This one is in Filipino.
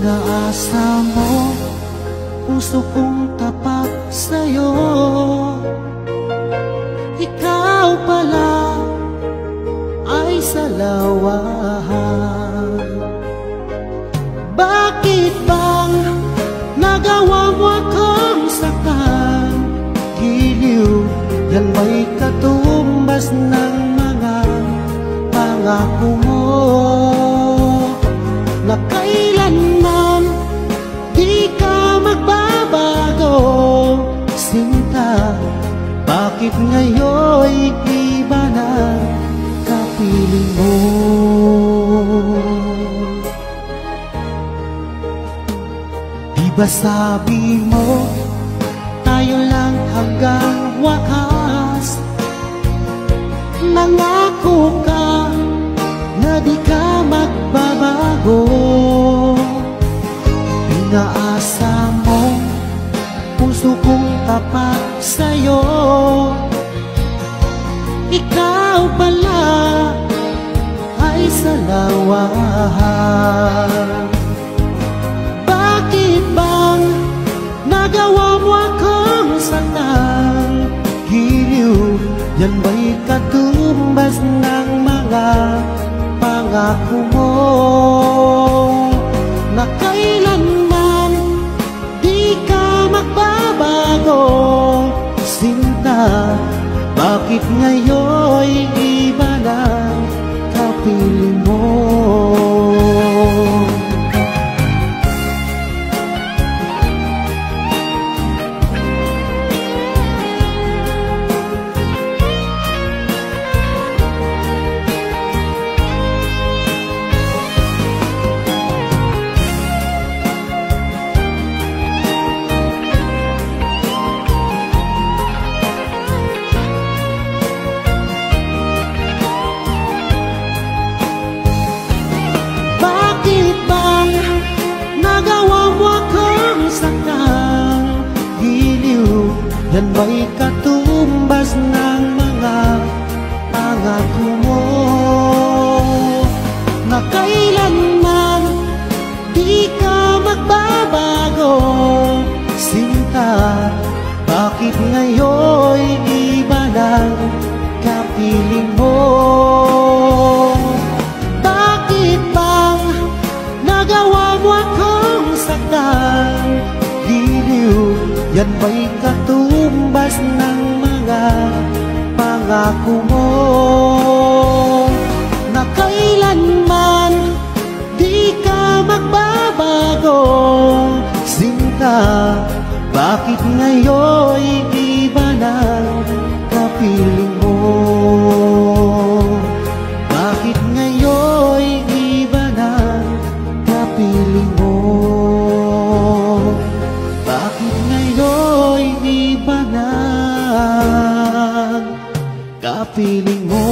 Pinaasa mo puso kong tapat sa'yo. Ikaw pala ay salawahan. Bakit bang nagawa mo akong saktan? Giliw, yan ba'y katumbas ng mga pangako mo? Na kailanman di ka magbabago, sinta. Bakit ngayon'y iba na kapiling mo? Di ba sabi mo tayo lang hanggang wakas? Nangako ka na di ka magbabago. Pinaasa mo puso kong tapat sa'yo. Ikaw pala ay salawahan. Bakit bang nagawa mo akong saktan? Giliw, yan ba'y katumbas ng mga pangako mo? Na kailanman di ka magbabago, sinta. Bakit ngayon'y iba na kapiling mo? Yan ba'y katumbas ng mga pangako mo? Na kailanman di ka magbabago, sinta. Bakit ngayon'y iba ng kapiling mo? Bakit bang nagawa mo akong saktan? Giliw, yan ba'y katumbas ng mga pangako mo? Na kailanman di ka magbabago, sinta. Bakit ngayon'y iba ng kapiling mo? Bakit ngayon'y iba ng kapiling mo? Bakit ngayon'y iba ng kapiling mo?